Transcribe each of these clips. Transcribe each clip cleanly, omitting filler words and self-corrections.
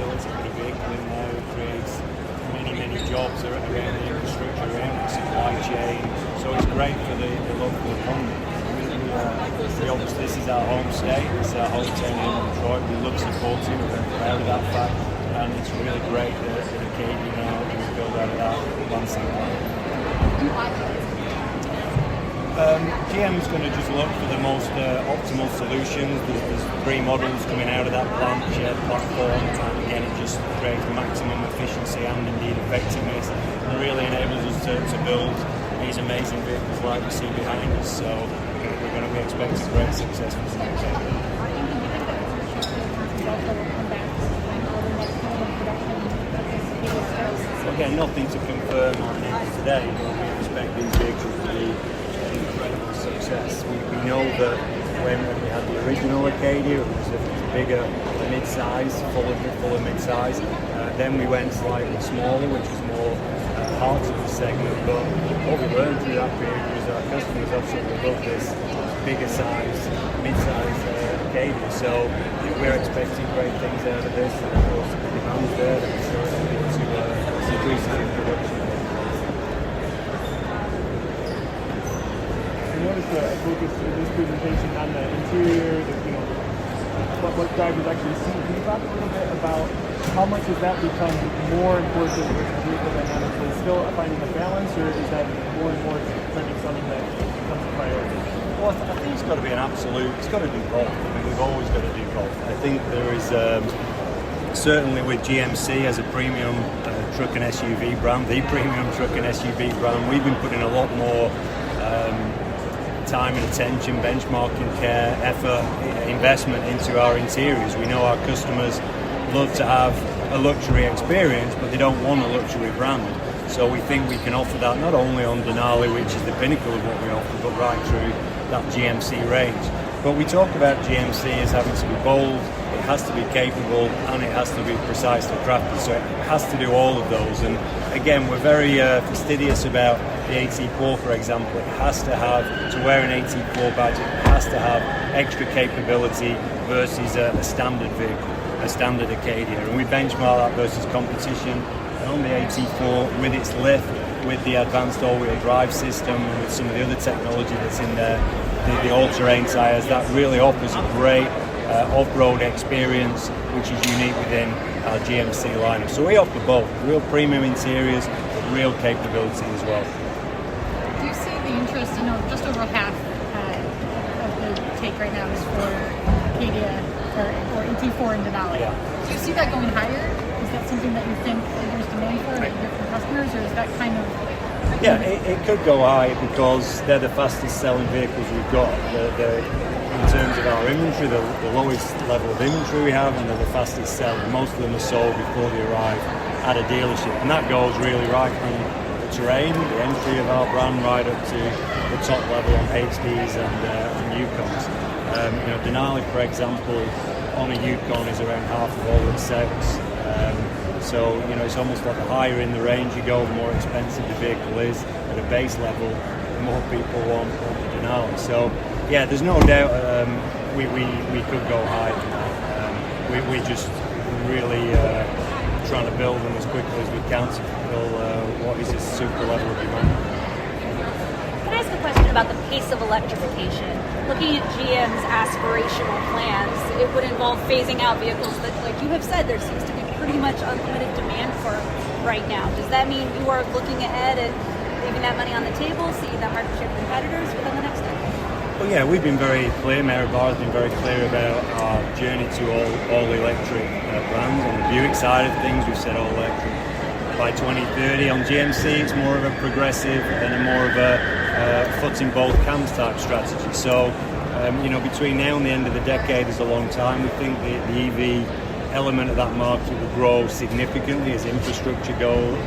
facility, put a vehicle in there. It creates many jobs around the infrastructure, around the supply chain. So it's great for the local economy. Obviously, this is our home state, this is our hometown in Detroit. We love supporting, we're very proud of that fact, and it's really great that ACADIA now is built out of that Lansing line. GM is going to just look for the most optimal solutions. There's 3 models coming out of that plant, shared platform, and again it just creates maximum efficiency and indeed effectiveness, and really enables us to build these amazing vehicles like we see behind us. So we're going to be expecting great success from ACADIA. Again, nothing to confirm on it today, but we expect these vehicles to be an incredible success. We know that when we had the original ACADIA, it was a bigger mid-size, full of mid-size. Then we went slightly smaller, which is more heart of the segment. But what we learned through that period was our customers absolutely love this bigger size, mid-size ACADIA. So we're expecting great things out of this, and of course the demand's there, and so it'll be to increase in production. I noticed a focus in this presentation on the interior, what drivers actually see. Can you talk a little bit about how much has that become more important versus vehicle dynamics? Is it still finding a balance, or is that more and more trending something that becomes a priority? Well, I think it's got to be an absolute, it's got to do both. I mean, we've always got to do both. I think there is, certainly with GMC as a premium truck and SUV brand, the premium truck and SUV brand, we've been putting a lot more time and attention, benchmarking, care, effort, investment into our interiors. We know our customers love to have a luxury experience, but they don't want a luxury brand. So we think we can offer that not only on Denali, which is the pinnacle of what we offer, but right through that GMC range. But we talk about GMC as having to be bold, it has to be capable, and it has to be precisely crafted. So it has to do all of those. And again, we're very fastidious about the AT4, for example. It has to have, to wear an AT4 badge, it has to have extra capability versus a standard vehicle, a standard ACADIA. And we benchmark that versus competition. And on the AT4, with its lift, with the advanced all-wheel drive system, and with some of the other technology that's in there, the all-terrain tyres, that really offers a great off-road experience, which is unique within our GMC lineup. So we offer both, real premium interiors, but real capability as well. Do you see the interest, just over half of the take right now is for ACADIA or AT4 in Denali. Yeah. Do you see that going higher? Is that something that you think there's demand for from customers, or is that kind of... Yeah, it could go high because they're the fastest selling vehicles we've got. In terms of our inventory, the lowest level of inventory we have, and they're the fastest selling. Most of them are sold before they arrive at a dealership, and that goes really right from the terrain, the entry of our brand, right up to the top level on HDs and Yukons. Denali, for example, on a Yukon is around half of all its sales. So it's almost like the higher in the range you go, the more expensive the vehicle is. At a base level, the more people want the Denali. So yeah, there's no doubt we could go higher than that. We're just really trying to build them as quickly as we can to fulfill what is a super level of demand. Can I ask a question about the pace of electrification? Looking at GM's aspirational plans, it would involve phasing out vehicles that, like you have said, there seems to be pretty much unlimited demand for right now. Does that mean you are looking ahead at leaving that money on the table, seeing that market share competitors within the next decade? Well, yeah, we've been very clear, Mayor Barr has been very clear about our journey to all electric brands. On the Buick side of things, we've said all electric by 2030. On GMC, it's more of a progressive and more of a foot in both cans type strategy. So, between now and the end of the decade is a long time. We think the EV element of that market will grow significantly as infrastructure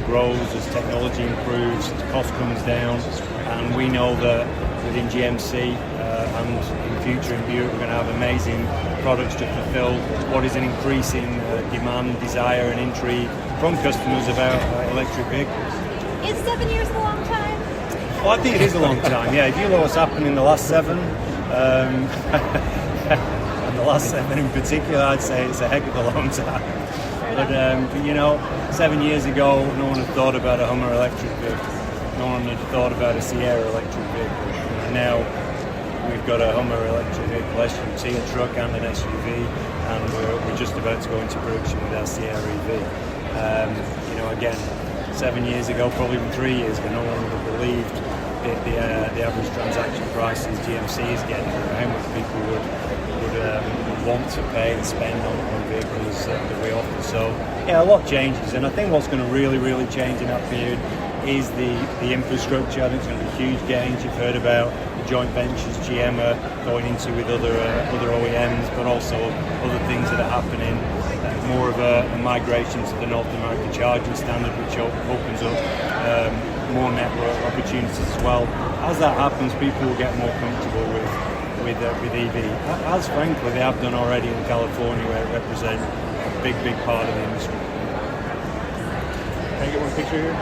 grows, as technology improves, as cost comes down, and we know that within GMC and in future in Buick we're going to have amazing products to fulfill what is an increasing demand, desire and intrigue from customers about electric vehicles. Is 7 years a long time? Well, I think it is a long time, yeah. If you look what's happened in the last 7, and the last 7 in particular, I'd say it's a heck of a long time. But you know, 7 years ago, no one had thought about a Hummer electric vehicle. No one had thought about a Sierra electric vehicle. And now we've got a Hummer electric vehicle SUV, a truck and an SUV, and we're just about to go into production with our Sierra EV. You know, again, 7 years ago, probably even 3 years ago, no one would have believed the average transaction prices GMC is getting, how much people would want to pay and spend on vehicles that we offer. So yeah, a lot changes, and I think what's going to really change in that period is the infrastructure. I think it's going to be huge gains. You've heard about the joint ventures GM are going into with other OEMs, but also other things that are happening. More of a migration to the North American charging standard, which opens up more network opportunities as well. As that happens, people will get more comfortable with EV, as frankly they have done already in California, where it represents a big part of the industry. Can I get one picture here?